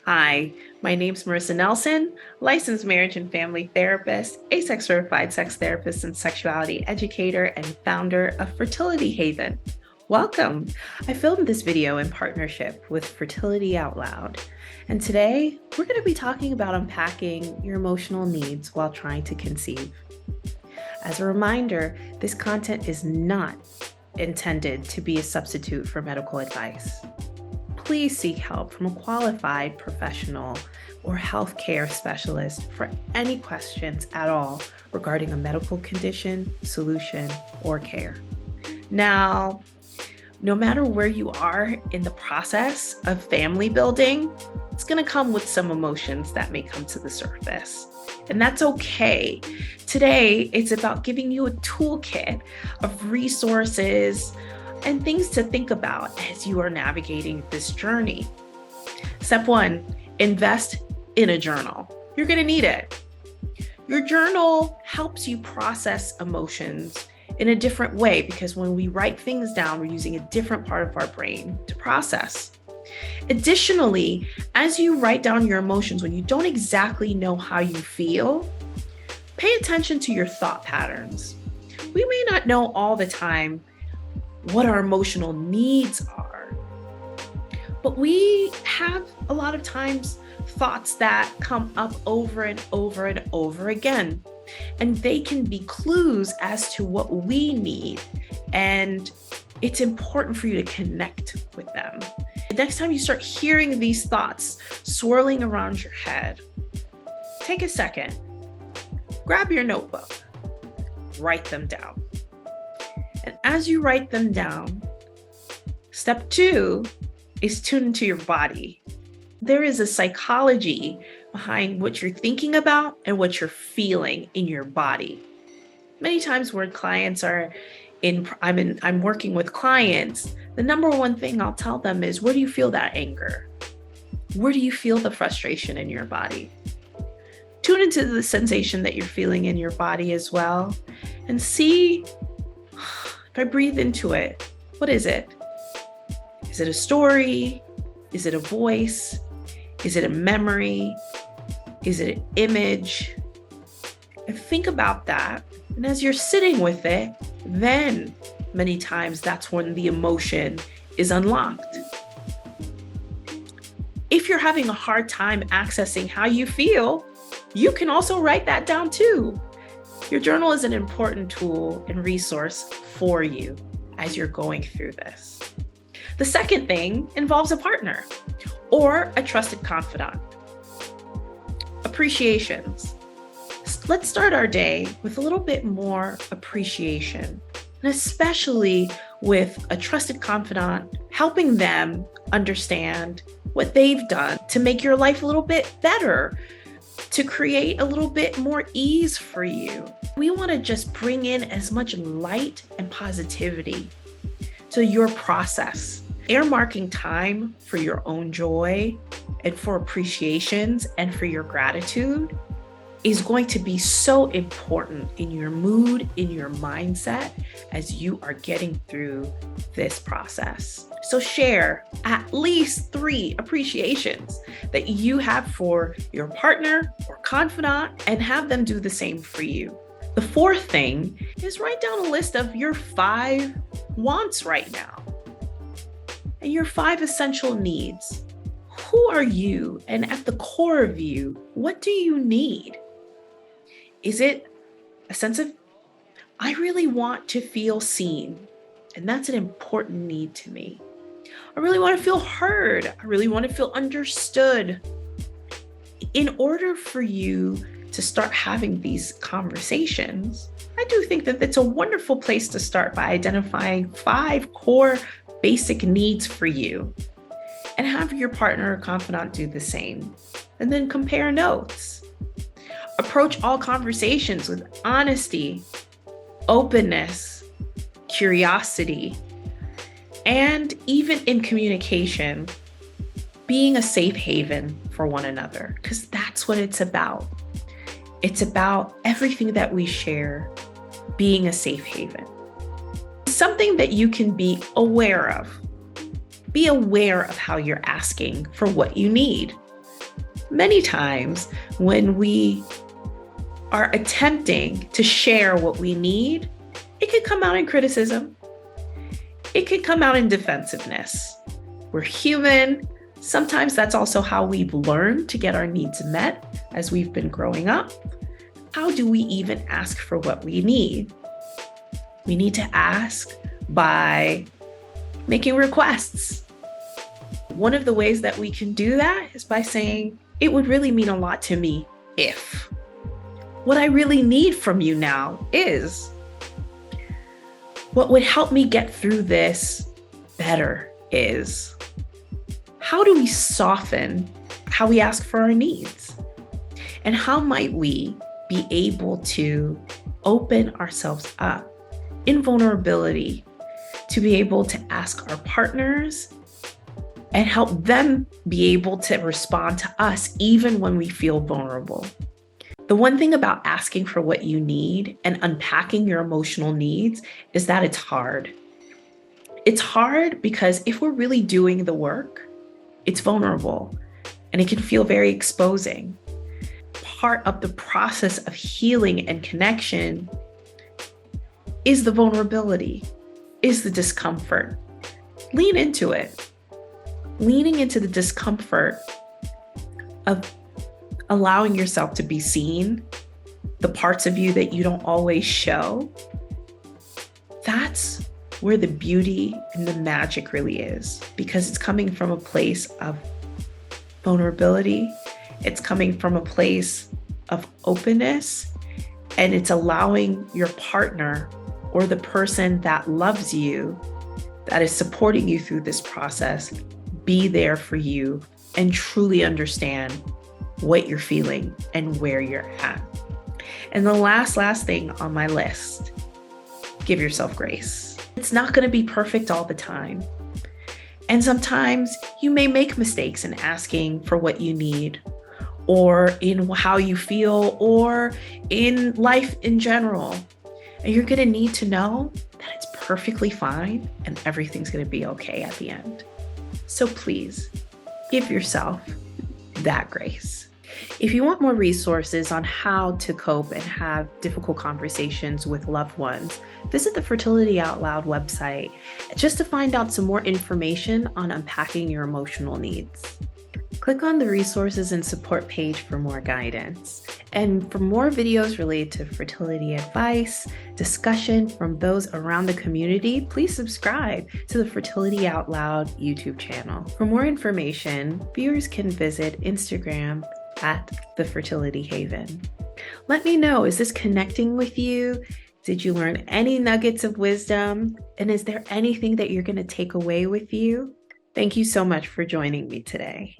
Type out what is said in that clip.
Hi, my name's Marissa Nelson, licensed marriage and family therapist, ASEX certified sex therapist and sexuality educator, and founder of Fertility Haven. Welcome. I filmed this video in partnership with Fertility Out Loud. And today we're going to be talking about unpacking your emotional needs while trying to conceive. As a reminder, this content is not intended to be a substitute for medical advice. Please seek help from a qualified professional or healthcare specialist for any questions at all regarding a medical condition, solution, or care. Now, no matter where you are in the process of family building, it's going to come with some emotions that may come to the surface. And that's okay. Today, it's about giving you a toolkit of resources and things to think about as you are navigating this journey. Step 1, invest in a journal. You're going to need it. Your journal helps you process emotions in a different way because when we write things down, we're using a different part of our brain to process. Additionally, as you write down your emotions, when you don't exactly know how you feel, pay attention to your thought patterns. We may not know all the time what our emotional needs are, but we have a lot of times thoughts that come up over and over and over again, and they can be clues as to what we need, and it's important for you to connect with them. The next time you start hearing these thoughts swirling around your head, take a second, grab your notebook, write them down. And as you write them down, step 2 is tune into your body. There is a psychology behind what you're thinking about and what you're feeling in your body. Many times when clients I'm working with clients, the number one thing I'll tell them is, where do you feel that anger? Where do you feel the frustration in your body? Tune into the sensation that you're feeling in your body as well, and see, if I breathe into it, what is it? Is it a story? Is it a voice? Is it a memory? Is it an image? And think about that. And as you're sitting with it, then many times that's when the emotion is unlocked. If you're having a hard time accessing how you feel, you can also write that down too. Your journal is an important tool and resource for you as you're going through this. The second thing involves a partner or a trusted confidant. Appreciations. Let's start our day with a little bit more appreciation, and especially with a trusted confidant, helping them understand what they've done to make your life a little bit better, to create a little bit more ease for you. We want to just bring in as much light and positivity to your process. Earmarking time for your own joy and for appreciations and for your gratitude is going to be so important in your mood, in your mindset, as you are getting through this process. So share at least 3 appreciations that you have for your partner or confidant and have them do the same for you. The 4th thing is write down a list of your 5 wants right now and your 5 essential needs. Who are you? And at the core of you, what do you need? Is it a sense of, I really want to feel seen, and that's an important need to me. I really want to feel heard. I really want to feel understood. In order for you to start having these conversations, I do think that it's a wonderful place to start by identifying 5 core basic needs for you, and have your partner or confidant do the same, and then compare notes. Approach all conversations with honesty, openness, curiosity, and even in communication, being a safe haven for one another, because that's what it's about. It's about everything that we share being a safe haven. Something that you can be aware of. Be aware of how you're asking for what you need. Many times when we are attempting to share what we need, it could come out in criticism. It could come out in defensiveness. We're human. Sometimes that's also how we've learned to get our needs met as we've been growing up. How do we even ask for what we need? We need to ask by making requests. One of the ways that we can do that is by saying, it would really mean a lot to me if. What I really need from you now is. What would help me get through this better is. How do we soften how we ask for our needs? And how might we be able to open ourselves up in vulnerability to be able to ask our partners and help them be able to respond to us even when we feel vulnerable? The one thing about asking for what you need and unpacking your emotional needs is that it's hard. It's hard because if we're really doing the work, it's vulnerable and it can feel very exposing. Part of the process of healing and connection is the vulnerability, is the discomfort. Lean into it. Leaning into the discomfort of allowing yourself to be seen, the parts of you that you don't always show, that's where the beauty and the magic really is, because it's coming from a place of vulnerability. It's coming from a place of openness, and it's allowing your partner or the person that loves you, that is supporting you through this process, be there for you and truly understand what you're feeling and where you're at. And the last thing on my list, give yourself grace. It's not going to be perfect all the time. And sometimes you may make mistakes in asking for what you need, or in how you feel, or in life in general. And you're going to need to know that it's perfectly fine and everything's going to be okay at the end. So please give yourself that grace. If you want more resources on how to cope and have difficult conversations with loved ones, visit the Fertility Out Loud website just to find out some more information on unpacking your emotional needs. Click on the resources and support page for more guidance. And for more videos related to fertility advice, discussion from those around the community, please subscribe to the Fertility Out Loud YouTube channel. For more information, viewers can visit Instagram at The Fertility Haven. Let me know, is this connecting with you? Did you learn any nuggets of wisdom? And is there anything that you're going to take away with you? Thank you so much for joining me today.